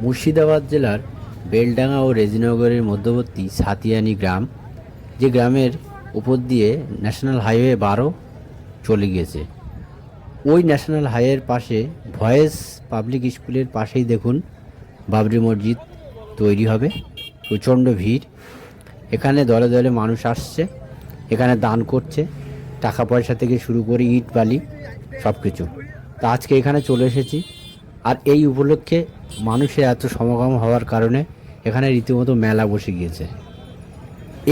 মুর্শিদাবাদ জেলার বেলডাঙ্গা ও রেজিনগরের মধ্যবর্তী সাতিয়ানি গ্রাম, যে গ্রামের উপর দিয়ে ন্যাশনাল হাইওয়ে 12 চলে গিয়েছে। ওই ন্যাশনাল হাইওয়ের পাশে ভয়েস পাবলিক স্কুলের পাশেই দেখুন বাবরি মসজিদ তৈরি হবে। প্রচণ্ড ভিড়, এখানে দলে দলে মানুষ আসছে, এখানে দান করছে, টাকা পয়সা থেকে শুরু করে ইট বালি সব কিছু। তা আজকে এখানে চলে এসেছি, আর এই উপলক্ষে মানুষের এত সমাগম হওয়ার কারণে এখানে রীতিমতো মেলা বসে গিয়েছে।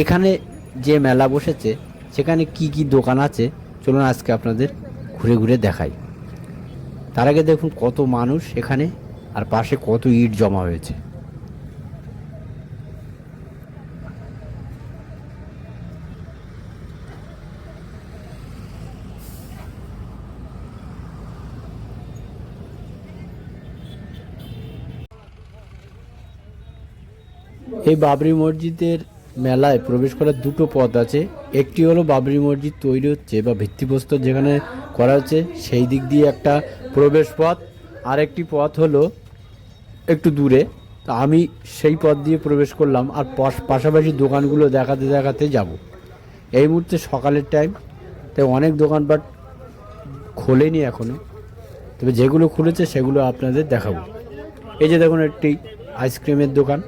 এখানে যে মেলা বসেছে সেখানে কি কি দোকান আছে চলুন আজকে আপনাদের ঘুরে ঘুরে দেখাই। তার আগে দেখুন কত মানুষ এখানে, আর পাশে কত ইট জমা হয়েছে। এই বাবরি মসজিদের মেলায় প্রবেশ করার দুটো পথ আছে। একটি হলো বাবরি মসজিদ তৈরি হচ্ছে বা ভিত্তিপ্রস্তর যেখানে করা হচ্ছে সেই দিক দিয়ে একটা প্রবেশ পথ, আর একটি পথ হলো একটু দূরে। তো আমি সেই পথ দিয়ে প্রবেশ করলাম, আর পাশাপাশি দোকানগুলো দেখাতে দেখাতে যাব। এই মুহূর্তে সকালের টাইম, তাই অনেক দোকানপাট খোলেনি এখনও, তবে যেগুলো খুলেছে সেগুলো আপনাদের দেখাবো। এই যে দেখুন একটি আইসক্রিমের দোকান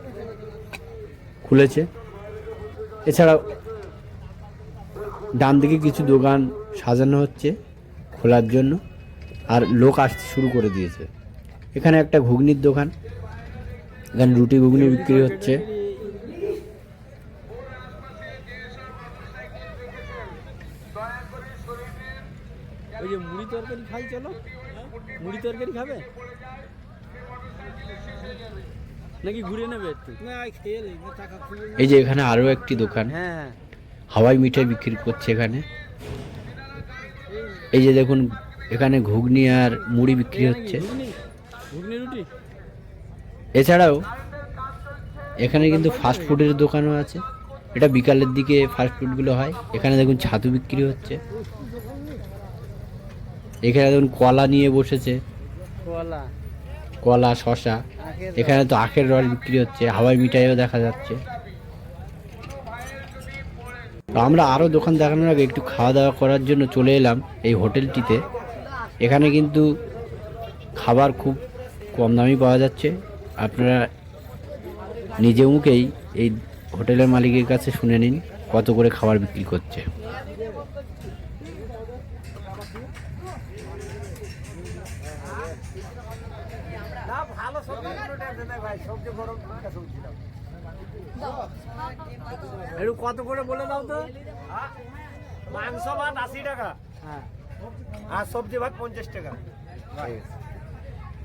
খুলেছে, এছাড়াও ডান দিকে কিছু দোকান সাজানো হচ্ছে খোলার জন্য, আর লোক আসতে শুরু করে দিয়েছে। এখানে একটা ঘুগনির দোকান, এখানে রুটি ঘুগনি বিক্রি হচ্ছে। ওই যে মুড়ি তরকারি খাই, চলো মুড়ি তরকারি খাবে নাকি ঘুরে নেবে একটু? না খেয়ে টাকা। এই যে এখানে আরও একটি দোকান, হ্যাঁ হাওয়াই মিঠাই বিক্রি করছে এখানে। এই যে দেখুন এখানে ঘুগনি আর মুড়ি বিক্রি হচ্ছে। ঘুগনি রুটি। এছাড়াও এখানে কিন্তু ফাস্ট ফুডের দোকানও আছে, এটা বিকালের দিকে ফাস্ট ফুডগুলো হয়। এখানে দেখুন ছাতু বিক্রি হচ্ছে, এখানে দেখুন কলা নিয়ে বসেছে, কলা শশা। এখানে তো আখের রস বিক্রি হচ্ছে, হাওয়াই মিঠাইও দেখা যাচ্ছে। আমরা আরও দোকান দেখানোর আগে একটু খাওয়া দাওয়া করার জন্য চলে এলাম এই হোটেলটিতে। এখানে কিন্তু খাবার খুব কম দামেই পাওয়া যাচ্ছে। আপনারা নিজে মুখেই এই হোটেলের মালিকের কাছে শুনে নিন কত করে খাবার বিক্রি করছে। কত করে বলে দাও তো। মাংস ভাত 80 টাকা, হ্যাঁ, আর সবজি ভাত 50 টাকা,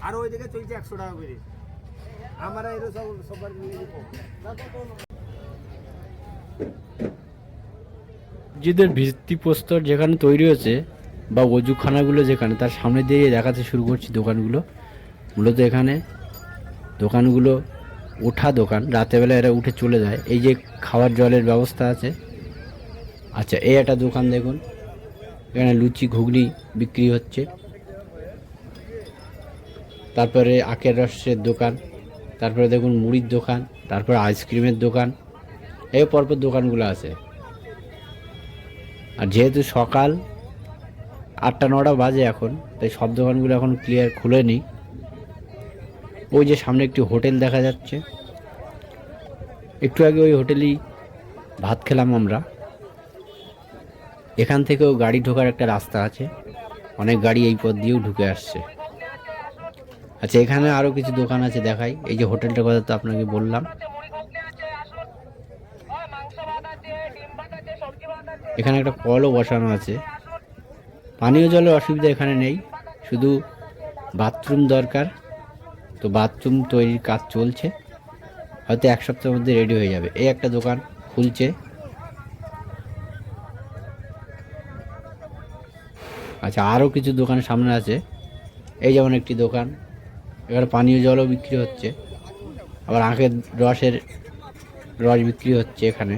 আর ওইদিকে চলছে 100 টাকা করে। আমরা এর সব সবার মিলে মসজিদের ভিত্তিপ্রস্তর যেখানে তৈরি হয়েছে বা অজুখানাগুলো যেখানে, তার সামনে দিয়ে দেখাতে শুরু করছি দোকানগুলো। মূলত এখানে দোকানগুলো ওঠা দোকান, রাতেরবেলা এরা উঠে চলে যায়। এই যে খাওয়ার জলের ব্যবস্থা আছে। আচ্ছা, এই একটা দোকান দেখুন, এখানে লুচি ঘুগনি বিক্রি হচ্ছে। তারপরে আখের রসের দোকান, তারপরে দেখুন মুড়ির দোকান, তারপরে আইসক্রিমের দোকান, এই পরপর দোকানগুলো আছে। আর যেহেতু সকাল 8-9টা বাজে এখন, তাই সব দোকানগুলো এখন ক্লিয়ার খুলেনি। ওই যে সামনে একটি হোটেল দেখা যাচ্ছে, একটু আগে ওই হোটেলেই ভাত খেলাম আমরা। এখান থেকেও গাড়ি ঢোকার একটা রাস্তা আছে, অনেক গাড়ি এই পথ দিয়েও ঢুকে আসছে। আচ্ছা, এখানে আরও কিছু দোকান আছে দেখাই। এই যে হোটেলটার কথা তো আপনাকে বললাম। এখানে একটা কলও বসানো আছে। পানীয় জলের অসুবিধা এখানে নেই, শুধু বাথরুম দরকার। তো বাথরুম তৈরির কাজ চলছে, হয়তো 1 সপ্তাহের মধ্যে রেডি হয়ে যাবে। এই একটা দোকান খুলছে। আচ্ছা, আরও কিছু দোকান সামনে আছে। এই যেমন একটি দোকান, এখানে পানীয় জলও বিক্রি হচ্ছে, আবার আখের রসের রস বিক্রি হচ্ছে এখানে।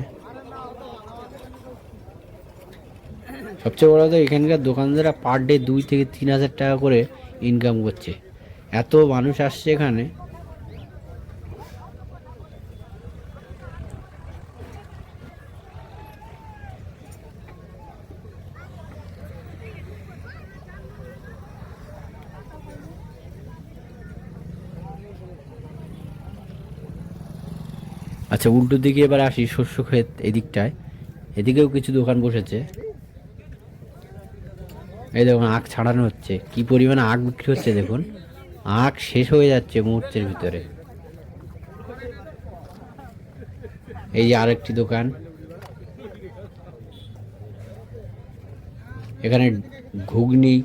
সবচেয়ে বড় কথা, এখানকার দোকানদাররা পার ডে 2 থেকে 3 হাজার টাকা করে ইনকাম করছে। এত মানুষ আসছে এখানে, আচ্ছা, উল্টো দিকে এবার আসি, শস্য ক্ষেত এদিকটায়, এদিকেও কিছু দোকান বসেছে। এই দেখুন আখ ছাড়ানো হচ্ছে, কি পরিমাণে আখ বিক্রি হচ্ছে দেখুন, আখ শেষ হয়ে যাচ্ছে মুহূর্তের ভিতরে। এই যে আরেকটি দোকান, এখানে ঘুগনি,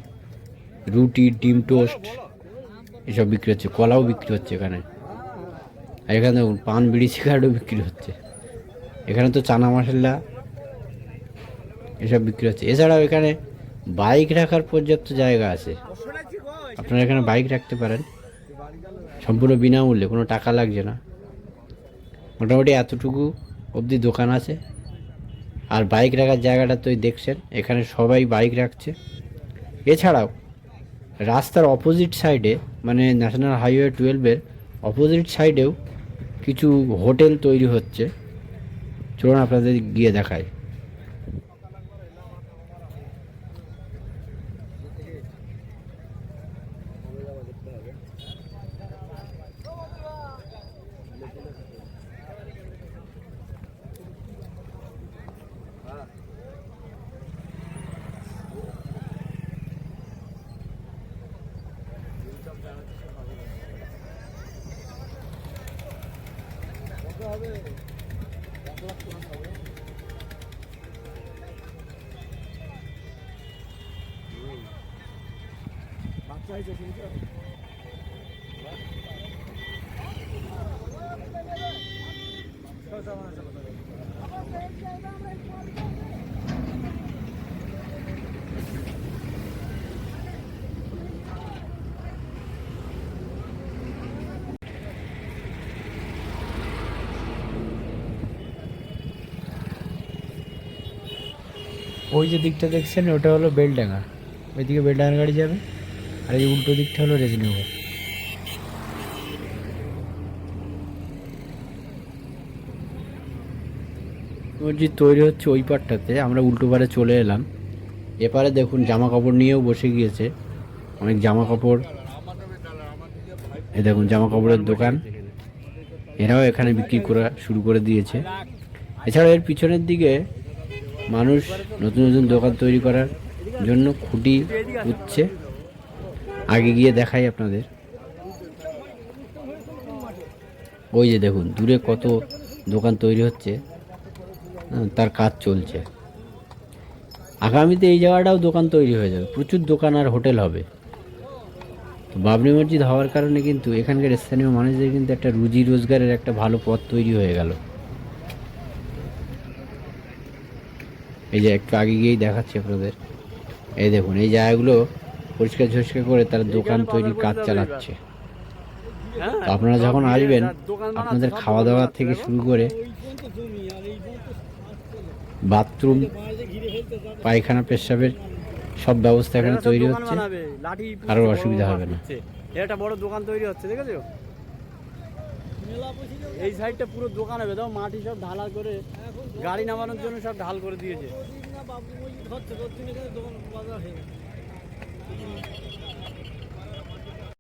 রুটি, ডিম টোস্ট এসব বিক্রি হচ্ছে, কলাও বিক্রি হচ্ছে এখানে। আর এখানে দেখুন পান, বিড়ি, সিগারেটও বিক্রি হচ্ছে। এখানে তো চানা মশলা এসব বিক্রি হচ্ছে। এছাড়াও এখানে বাইক রাখার পর্যাপ্ত জায়গা আছে, আপনারা এখানে বাইক রাখতে পারেন সম্পূর্ণ বিনামূল্যে, কোনো টাকা লাগছে না। মোটামুটি এতটুকু অবধি দোকান আছে। আর বাইক রাখার জায়গাটা তো দেখছেন, এখানে সবাই বাইক রাখছে। এছাড়াও রাস্তার অপোজিট সাইডে, মানে ন্যাশনাল হাইওয়ে 12-এর অপোজিট সাইডেও কিছু হোটেল তৈরি হচ্ছে। চলুন আপনাদের গিয়ে দেখায়। ওই যে দিকটা দেখছেন ওটা হলো বেলডাঙ্গা, ওইদিকে বেলডাঙ্গার গাড়ি যাবে। আর এই উল্টো দিকটা হলো রেজিনগর। মসজিদ তৈরি হচ্ছে ওই পাটটাতে, আমরা উল্টো পারে চলে এলাম। এপারে দেখুন জামা কাপড় নিয়েও বসে গিয়েছে অনেক জামা কাপড়। এই দেখুন জামা কাপড়ের দোকান, এরাও এখানে বিক্রি করা শুরু করে দিয়েছে। এছাড়া এর পিছনের দিকে মানুষ নতুন নতুন দোকান তৈরি করার জন্য খুঁটি পুঁতছে। আগে গিয়ে দেখাই আপনাদের। ওই যে দেখুন দূরে কত দোকান তৈরি হচ্ছে, তার কাজ চলছে। আগামীতে এই জায়গাটাও দোকান তৈরি হয়ে যাবে, প্রচুর দোকান আর হোটেল হবে। তো বাবরি মসজিদ হওয়ার কারণে কিন্তু এখানকার স্থানীয় মানুষদের কিন্তু একটা রুজি রোজগারের একটা ভালো পথ তৈরি হয়ে গেল। এই যে একটু আগে গিয়েই দেখাচ্ছি আপনাদের। এই দেখুন এই জায়গাগুলো পরিষ্কার ঝরিষ্কার করে তারা দোকান তৈরির কাজ চালাচ্ছে। তো আপনারা যখন আসবেন, আপনাদের খাওয়া দাওয়া থেকে শুরু করে বাথরুম, পায়খানা, পেশাবের সব ব্যবস্থা এখানে তৈরি হচ্ছে, কারোর অসুবিধা হবে না। একটা বড় দোকান তৈরি হচ্ছে, দেখেছো? এই সাইডটা পুরো দোকান হবে, দাও মাটি সব ঢালা করে, গাড়ি নামানোর জন্য সব ঢাল করে দিয়েছে।